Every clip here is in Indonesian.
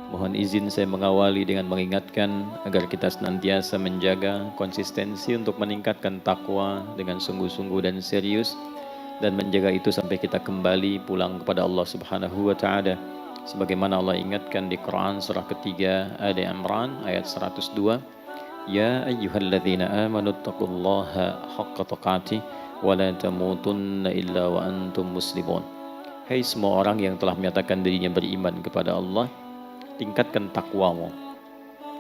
Mohon izin saya mengawali dengan mengingatkan agar kita senantiasa menjaga konsistensi untuk meningkatkan takwa dengan sungguh-sungguh dan serius, dan menjaga itu sampai kita kembali pulang kepada Allah Subhanahu wa taala. Sebagaimana Allah ingatkan di Quran surah ketiga Ali Imran ayat 102, Ya ayyuhalladzina amanu taqullaha haqqa tuqatih wa la tamutunna illa wa antum muslimun. Hai semua orang yang telah menyatakan dirinya beriman kepada Allah, tingkatkan takwamu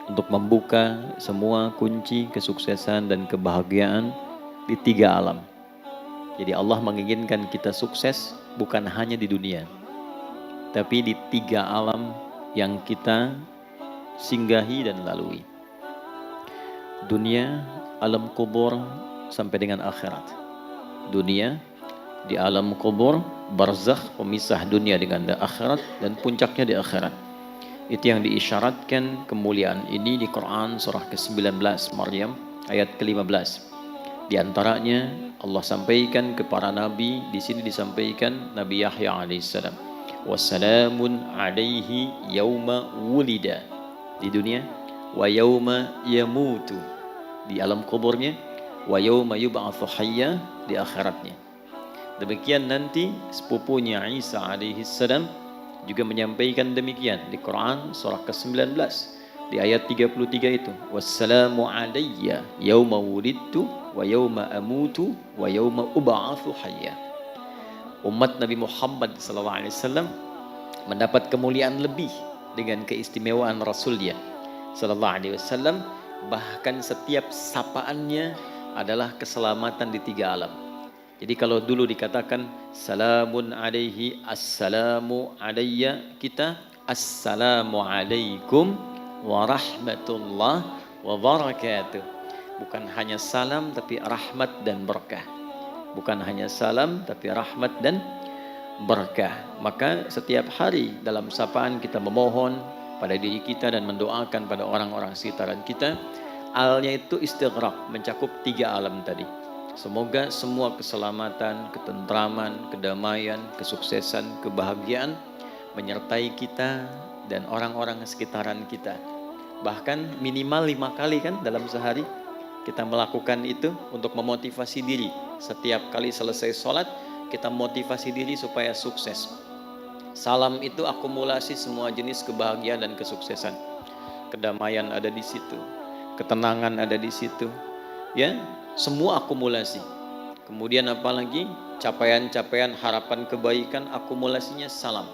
untuk membuka semua kunci kesuksesan dan kebahagiaan di 3 alam. Jadi Allah menginginkan kita sukses bukan hanya di dunia, tapi di 3 alam yang kita singgahi dan lalui. Dunia, alam kubur, sampai dengan akhirat. Dunia, di alam kubur, barzakh, pemisah dunia dengan akhirat, dan puncaknya di akhirat. Itu yang diisyaratkan kemuliaan ini di Quran surah ke-19 Maryam ayat ke-15. Di antaranya Allah sampaikan kepada nabi, di sini disampaikan Nabi Yahya alaihissalam. Wassalamun alaihi yauma wulida di dunia, wa yauma yamutu di alam kuburnya, wa yauma yub'atsu hayya di akhiratnya. Demikian nanti sepupunya Isa alaihissalam juga menyampaikan demikian di Quran surah ke-19 di ayat 33 itu, wassalamu alayya yauma wulidtu wa yauma amutu wa yauma ub'atsu hayya. Umat Nabi Muhammad SAW mendapat kemuliaan lebih dengan keistimewaan Rasulnya SAW, bahkan setiap sapaannya adalah keselamatan di 3 alam. Jadi kalau dulu dikatakan salamun alaihi, assalamu alayya, kita assalamu alaikum warahmatullah wabarakatuh. Bukan hanya salam tapi rahmat dan berkah. Bukan hanya salam tapi rahmat dan berkah. Maka setiap hari dalam sapaan kita memohon pada diri kita dan mendoakan pada orang-orang sekitaran kita. Alnya itu istighraq, mencakup 3 alam tadi. Semoga semua keselamatan, ketentraman, kedamaian, kesuksesan, kebahagiaan menyertai kita dan orang-orang sekitaran kita. Bahkan minimal 5 kali kan dalam sehari kita melakukan itu untuk memotivasi diri. Setiap kali selesai sholat kita motivasi diri supaya sukses. Salam itu akumulasi semua jenis kebahagiaan dan kesuksesan. Kedamaian ada di situ, ketenangan ada di situ, ya, semua akumulasi. Kemudian apalagi capaian-capaian harapan kebaikan, akumulasinya salam.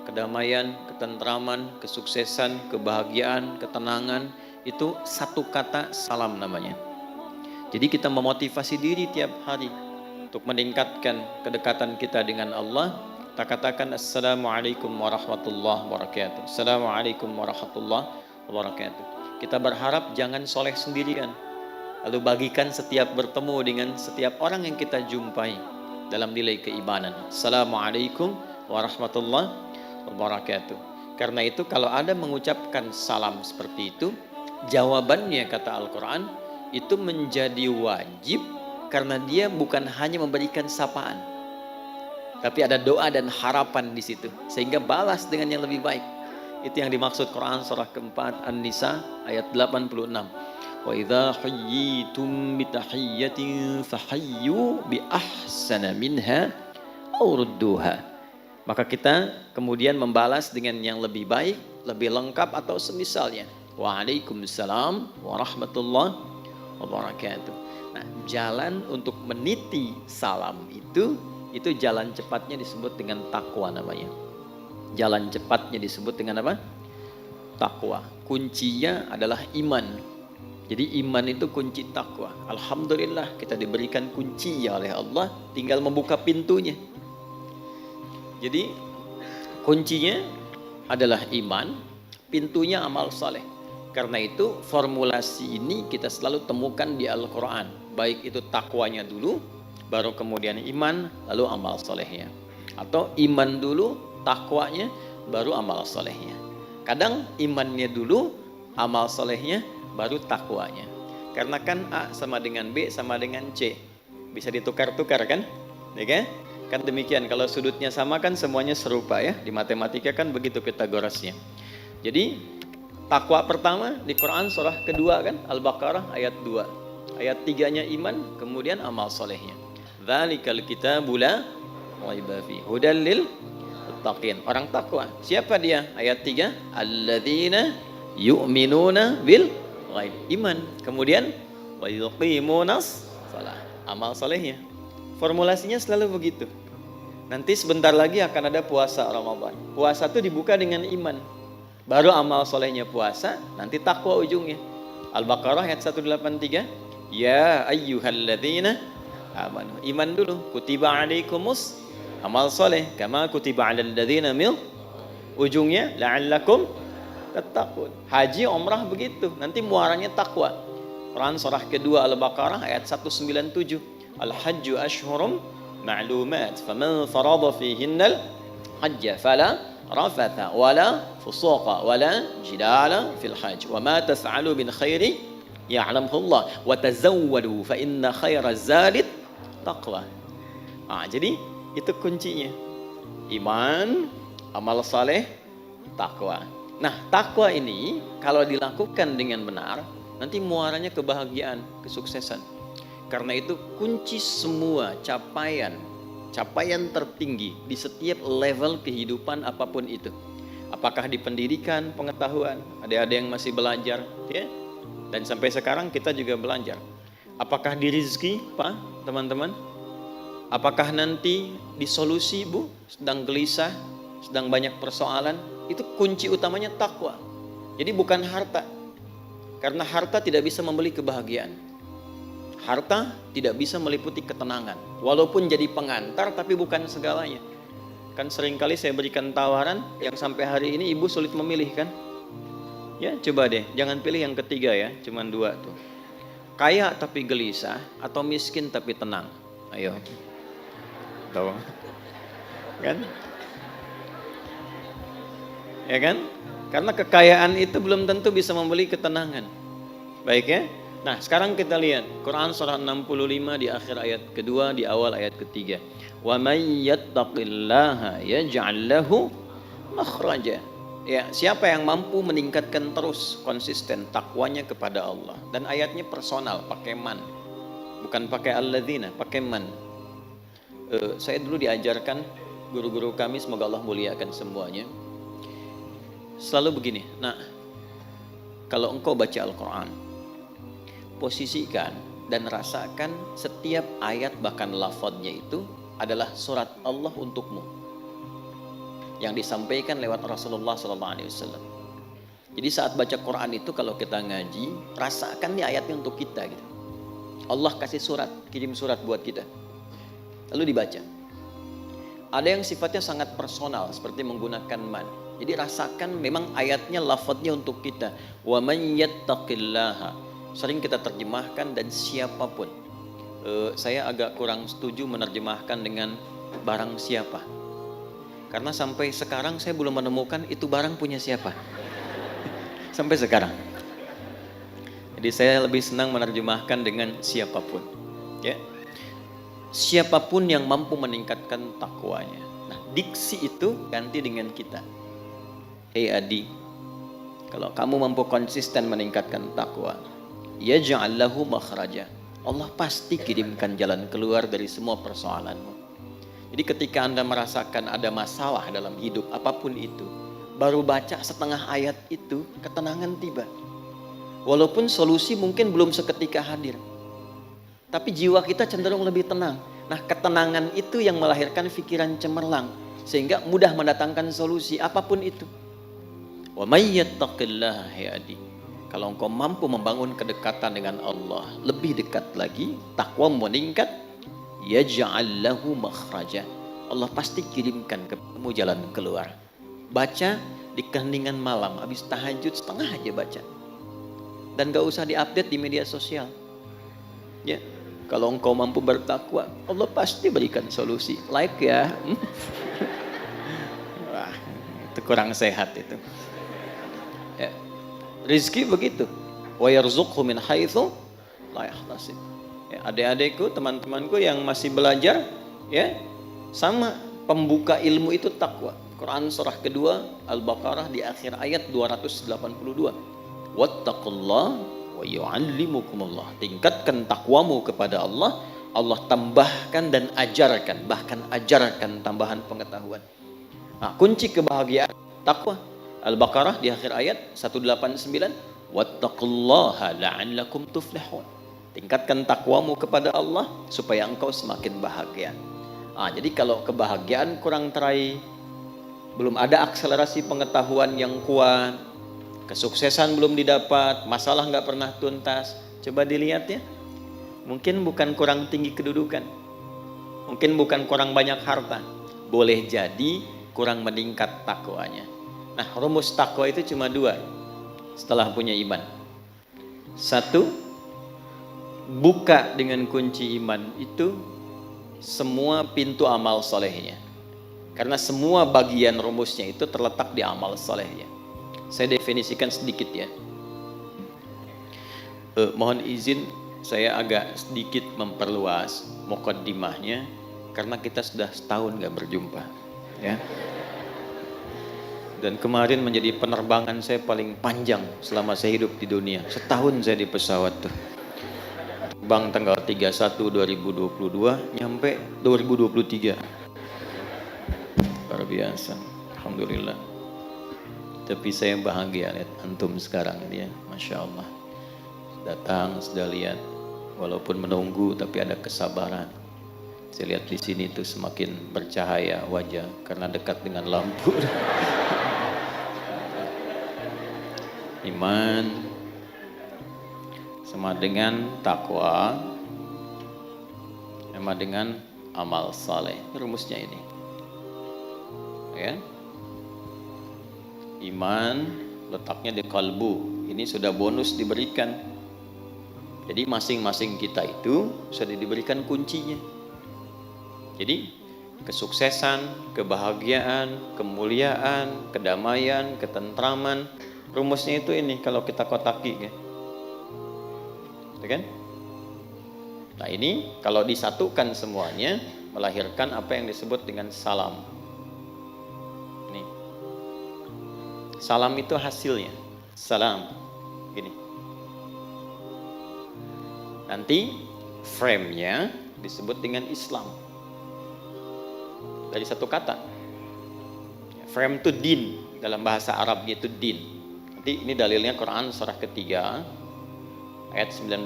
Kedamaian, ketentraman, kesuksesan, kebahagiaan, ketenangan, itu satu kata salam namanya. Jadi kita memotivasi diri tiap hari untuk meningkatkan kedekatan kita dengan Allah. Kita katakan assalamualaikum warahmatullahi wabarakatuh. Assalamualaikum warahmatullahi wabarakatuh. Kita berharap jangan soleh sendirian, lalu bagikan setiap bertemu dengan setiap orang yang kita jumpai dalam nilai keimanan. Assalamualaikum warahmatullahi wabarakatuh. Karena itu kalau ada mengucapkan salam seperti itu, jawabannya kata Al-Quran itu menjadi wajib, karena dia bukan hanya memberikan sapaan, tapi ada doa dan harapan di situ, sehingga balas dengan yang lebih baik. Itu yang dimaksud Quran surah keempat An-Nisa ayat 86. Wa idza hayyitum bi tahiyyatin fahayyu bi ahsana minha aw rudduha. Maka kita kemudian membalas dengan yang lebih baik, lebih lengkap atau semisalnya. Waalaikumsalam warahmatullahi wabarakatuh. Nah, jalan untuk meniti salam itu jalan cepatnya disebut dengan takwa namanya. Jalan cepatnya disebut dengan apa? Takwa. Kuncinya adalah iman. Jadi iman itu kunci takwa. Alhamdulillah kita diberikan kunci oleh Allah, tinggal membuka pintunya. Jadi kuncinya adalah iman, pintunya amal saleh. Karena itu formulasi ini kita selalu temukan di Al-Quran. Baik itu takwanya dulu, baru kemudian iman, lalu amal salehnya. Atau iman dulu, takwanya, baru amal salehnya. Kadang imannya dulu, amal salehnya, baru takwanya. Karena kan A sama dengan B sama dengan C, bisa ditukar-tukar kan? Ya kan? Kan demikian, kalau sudutnya sama kan semuanya serupa ya. Di matematika kan begitu Pitagorasnya. Jadi takwa pertama di Quran surah kedua kan, Al-Baqarah ayat 2. Ayat 3-nya iman, kemudian amal solehnya. Dzalikal kitabu la raiba fihi hudal lil muttaqin. Orang takwa. Siapa dia? Ayat 3, alladzina yu'minuna bil ghaib. Iman. Kemudian wa yuqimunas shalah. Amal solehnya. Formulasinya selalu begitu. Nanti sebentar lagi akan ada puasa Ramadan. Puasa itu dibuka dengan iman. Baru amal solehnya puasa, nanti takwa ujungnya. Al-Baqarah ayat 183. Ya ayyuhalladzina amanu. Iman dulu. Kutiba alaikumus amal soleh. Kama kutiba alal ladzina min. Ujungnya la'allakum tattaqun. Haji, umrah begitu. Nanti muaranya takwa. Quran surah kedua Al-Baqarah ayat 197. Al-hajju ashhurum ma'lumat. Faman farada fihinnal hajja fala rafatha wala fusuqa wala jidala fil hajj. Wa ma taf'alu min khairi ya'lamullah wa tazawwadu fa inna khairaz zadi taqwa. Jadi itu kuncinya. Iman, amal saleh, takwa. Nah, takwa ini kalau dilakukan dengan benar, nanti muaranya kebahagiaan, kesuksesan. Karena itu kunci semua capaian tertinggi di setiap level kehidupan apapun itu. Apakah di pendidikan, pengetahuan, ada yang masih belajar, ya. Dan sampai sekarang kita juga belajar. Apakah di rezeki, Pak, teman-teman? Apakah nanti di solusi, Bu, sedang gelisah, sedang banyak persoalan? Itu kunci utamanya takwa. Jadi bukan harta. Karena harta tidak bisa membeli kebahagiaan. Harta tidak bisa meliputi ketenangan. Walaupun jadi pengantar, tapi bukan segalanya. Kan seringkali saya berikan tawaran yang sampai hari ini ibu sulit memilih kan? Ya coba deh, jangan pilih yang ketiga ya, cuman 2 tuh. Kaya tapi gelisah atau miskin tapi tenang. Ayo. Tahu? Kan? Ya kan? Karena kekayaan itu belum tentu bisa membeli ketenangan. Baik ya? Nah, sekarang kita lihat Quran surah 65 di akhir ayat kedua, di awal ayat ketiga. Wa may yattaqillaha yaj'al lahu makhraja. Ya, siapa yang mampu meningkatkan terus konsisten takwanya kepada Allah. Dan ayatnya personal, pakai man. Bukan pakai alladzina, pakai man. Saya dulu diajarkan guru-guru kami, semoga Allah muliakan semuanya. Selalu begini, nah, kalau engkau baca Al-Quran, posisikan dan rasakan setiap ayat bahkan lafadznya itu adalah surat Allah untukmu. Yang disampaikan lewat Rasulullah SAW. Jadi saat baca Quran itu kalau kita ngaji, rasakan nih ayatnya untuk kita gitu. Allah kasih surat, kirim surat buat kita. Lalu dibaca. Ada yang sifatnya sangat personal seperti menggunakan man. Jadi rasakan memang ayatnya lafadznya untuk kita. Wa man yattaqillaha. Sering kita terjemahkan dan siapapun. Saya agak kurang setuju menerjemahkan dengan barang siapa. Karena sampai sekarang saya belum menemukan itu barang punya siapa. Sampai sekarang. Jadi saya lebih senang menerjemahkan dengan siapapun. Ya. Siapapun yang mampu meningkatkan takwanya. Nah, diksi itu ganti dengan kita. Hei Adi, kalau kamu mampu konsisten meningkatkan takwa, yaj'al lahu makhraja. Allah pasti kirimkan jalan keluar dari semua persoalanmu. Jadi ketika Anda merasakan ada masalah dalam hidup apapun itu, baru baca setengah ayat itu, ketenangan tiba. Walaupun solusi mungkin belum seketika hadir, tapi jiwa kita cenderung lebih tenang. Nah, ketenangan itu yang melahirkan pikiran cemerlang, sehingga mudah mendatangkan solusi apapun itu. Wa may yattaqillaha ya'di. Kalau engkau mampu membangun kedekatan dengan Allah lebih dekat lagi, takwa meningkat, yaj'al lahu makhraja. Allah pasti kirimkan kamu jalan keluar. Baca di keheningan malam, habis tahajud setengah aja baca. Dan gak usah diupdate di media sosial. Ya, kalau engkau mampu bertakwa, Allah pasti berikan solusi. Like ya. Wah, itu kurang sehat itu. Ya. Rizki begitu. Wa yarzuqhu min haitsu la yahtasib. Ya, adik-adikku, teman-temanku yang masih belajar, ya sama pembuka ilmu itu takwa. Quran surah kedua Al-Baqarah di akhir ayat 282. Wattaqullah wa yu'allimukumullah. Tingkatkan takwamu kepada Allah, Allah tambahkan dan ajarkan, bahkan ajarkan tambahan pengetahuan. Nah, kunci kebahagiaan takwa. Al-Baqarah di akhir ayat 189. Wattaqullaha la'allakum tuflihun. Tingkatkan takwamu kepada Allah supaya engkau semakin bahagia. Jadi kalau kebahagiaan kurang teraih, belum ada akselerasi pengetahuan yang kuat, kesuksesan belum didapat, masalah nggak pernah tuntas, coba dilihat ya. Mungkin bukan kurang tinggi kedudukan, mungkin bukan kurang banyak harta, boleh jadi kurang meningkat takwanya. Nah, rumus takwa itu cuma dua setelah punya iman. Satu, buka dengan kunci iman itu semua pintu amal solehnya. Karena semua bagian rumusnya itu terletak di amal solehnya. Saya definisikan sedikit ya. Mohon izin saya agak sedikit memperluas muqaddimahnya karena kita sudah setahun gak berjumpa ya. Dan kemarin menjadi penerbangan saya paling panjang selama saya hidup di dunia. Setahun saya di pesawat tuh. Terbang tanggal 31 2022 nyampe 2023. Luar biasa, alhamdulillah. Tapi saya bahagia lihat antum sekarang ini ya, masya Allah. Datang sudah lihat, walaupun menunggu tapi ada kesabaran. Saya lihat di sini tuh semakin bercahaya wajah karena dekat dengan lampu. Iman sama dengan takwa, sama dengan amal saleh. Rumusnya ini. Ya. Iman letaknya di kalbu. Ini sudah bonus diberikan. Jadi masing-masing kita itu sudah diberikan kuncinya. Jadi kesuksesan, kebahagiaan, kemuliaan, kedamaian, ketentraman, rumusnya itu ini kalau kita kotaki ya. Kan? Nah, ini kalau disatukan semuanya melahirkan apa yang disebut dengan salam. Salam itu hasilnya. Salam. Gini. Nanti frame-nya disebut dengan Islam. Dari satu kata. Frame itu din. Dalam bahasa Arabnya itu din. Nanti ini dalilnya Quran surah ketiga ayat 19.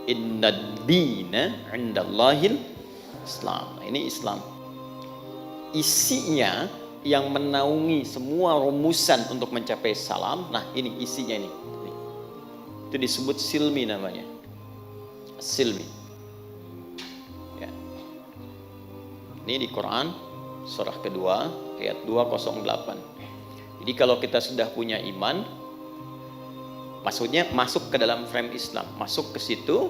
Inna dina indallahil Islam. Nah, ini Islam. Isinya yang menaungi semua rumusan untuk mencapai salam. Nah, ini isinya ini. Itu disebut silmi namanya. Silmi. Ya. Ini di Quran surah kedua ayat 208. Jadi kalau kita sudah punya iman, maksudnya masuk ke dalam frame Islam, masuk ke situ.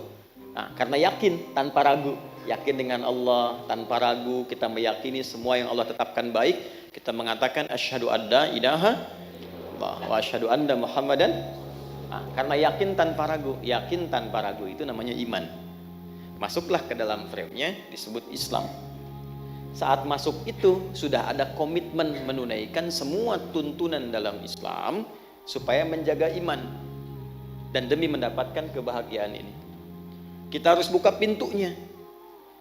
Nah, karena yakin tanpa ragu, yakin dengan Allah tanpa ragu, kita meyakini semua yang Allah tetapkan baik. Kita mengatakan asyhadu alla ilaha illallah wa asyhadu anna Muhammadan. Karena yakin tanpa ragu itu namanya iman. Masuklah ke dalam frame-nya disebut Islam. Saat masuk itu sudah ada komitmen menunaikan semua tuntunan dalam Islam supaya menjaga iman dan demi mendapatkan kebahagiaan ini. Kita harus buka pintunya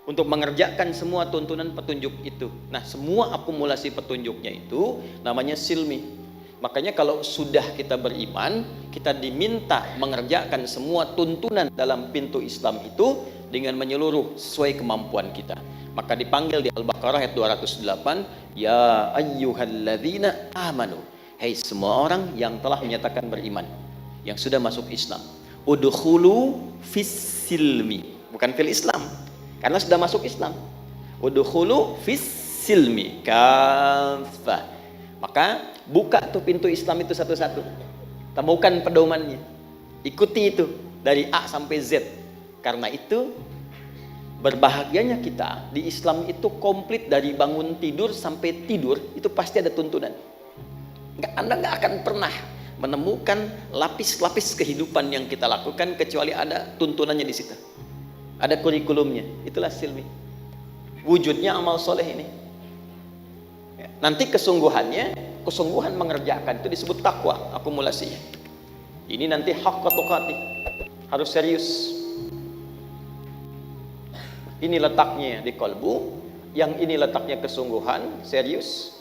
untuk mengerjakan semua tuntunan petunjuk itu. Nah, semua akumulasi petunjuknya itu namanya silmi. Makanya kalau sudah kita beriman, kita diminta mengerjakan semua tuntunan dalam pintu Islam itu dengan menyeluruh sesuai kemampuan kita. Maka dipanggil di Al-Baqarah ayat 208, ya ayyuhalladzina amanu. Hai semua orang yang telah menyatakan beriman, yang sudah masuk Islam. Udkhulu fis silmi, bukan fil Islam. Karena sudah masuk Islam. Udkhulu fis silmi kafah. Maka buka tuh pintu Islam itu satu-satu. Temukan pedomannya. Ikuti itu dari A sampai Z. Karena itu berbahagianya kita di Islam itu komplit dari bangun tidur sampai tidur itu pasti ada tuntunan. Anda nggak akan pernah menemukan lapis-lapis kehidupan yang kita lakukan kecuali ada tuntunannya di situ. Ada kurikulumnya. Itulah silmi. Wujudnya amal soleh ini. Nanti kesungguhan mengerjakan itu disebut takwa, akumulasinya. Ini nanti haqqa tuqatih, harus serius. Ini letaknya di kalbu, yang ini letaknya kesungguhan, serius.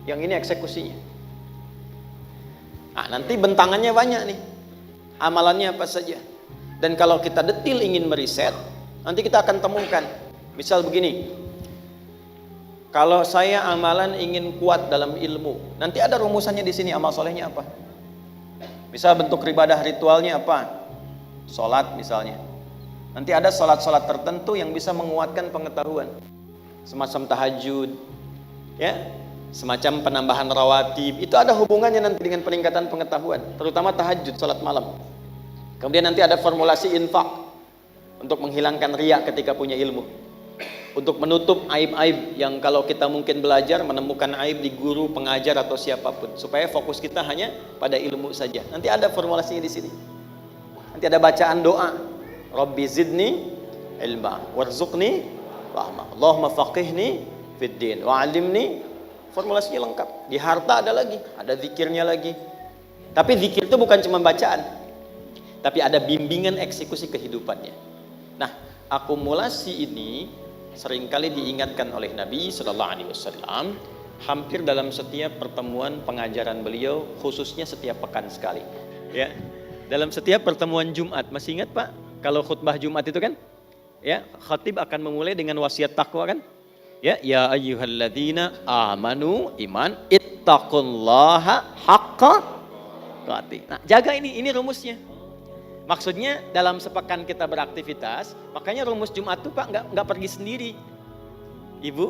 Yang ini eksekusinya. Nah, nanti bentangannya banyak nih. Amalannya apa saja. Dan kalau kita detil ingin meriset, nanti kita akan temukan. Misal begini, kalau saya amalan ingin kuat dalam ilmu, nanti ada rumusannya di sini, amal solehnya apa. Misal bentuk ibadah ritualnya apa, sholat misalnya. Nanti ada sholat-sholat tertentu yang bisa menguatkan pengetahuan, semacam tahajud, ya, semacam penambahan rawatib. Itu ada hubungannya nanti dengan peningkatan pengetahuan, terutama tahajud, sholat malam. Kemudian nanti ada formulasi infak untuk menghilangkan riya ketika punya ilmu, untuk menutup aib-aib yang kalau kita mungkin belajar menemukan aib di guru, pengajar atau siapapun, supaya fokus kita hanya pada ilmu saja. Nanti ada formulasinya di sini. Nanti ada bacaan doa, Rabbi zidni ilma warzuqni rahmah, Allahumma faqihni fid din wa'allimni. Formulasinya lengkap. Di harta ada lagi, ada zikirnya lagi. Tapi zikir itu bukan cuma bacaan, tapi ada bimbingan eksekusi kehidupannya. Nah, akumulasi ini seringkali diingatkan oleh Nabi Sallallahu Alaihi Wasallam hampir dalam setiap pertemuan pengajaran beliau, khususnya setiap pekan sekali. Ya, dalam setiap pertemuan Jumat, masih ingat Pak? Kalau khutbah Jumat itu kan, ya, khatib akan memulai dengan wasiat takwa kan? Ya ayyuhalladzina amanu iman ittaqullaha haqqa tuqatih. Nah, jaga ini rumusnya. Maksudnya dalam sepekan kita beraktivitas, makanya rumus Jumat tuh Pak nggak pergi sendiri. Ibu,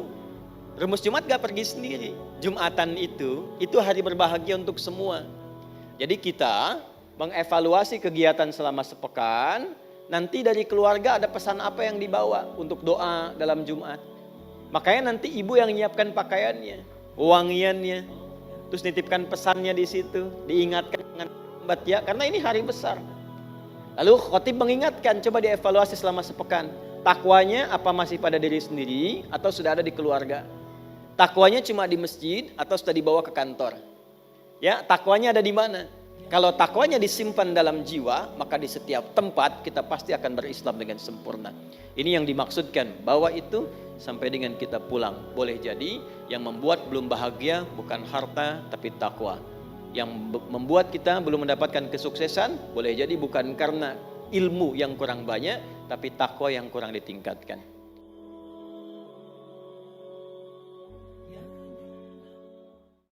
rumus Jumat nggak pergi sendiri. Jumatan itu hari berbahagia untuk semua. Jadi kita mengevaluasi kegiatan selama sepekan, nanti dari keluarga ada pesan apa yang dibawa untuk doa dalam Jumat. Makanya nanti ibu yang menyiapkan pakaiannya, wangiannya, terus nitipkan pesannya di situ, diingatkan dengan lambat ya, karena ini hari besar. Lalu khatib mengingatkan, coba dievaluasi selama sepekan. Takwanya apa masih pada diri sendiri atau sudah ada di keluarga? Takwanya cuma di masjid atau sudah dibawa ke kantor? Ya, takwanya ada di mana? Kalau takwanya disimpan dalam jiwa, maka di setiap tempat kita pasti akan berislam dengan sempurna. Ini yang dimaksudkan, bahwa itu sampai dengan kita pulang. Boleh jadi yang membuat belum bahagia bukan harta tapi takwa. Yang membuat kita belum mendapatkan kesuksesan boleh jadi bukan karena ilmu yang kurang banyak, tapi takwa yang kurang ditingkatkan.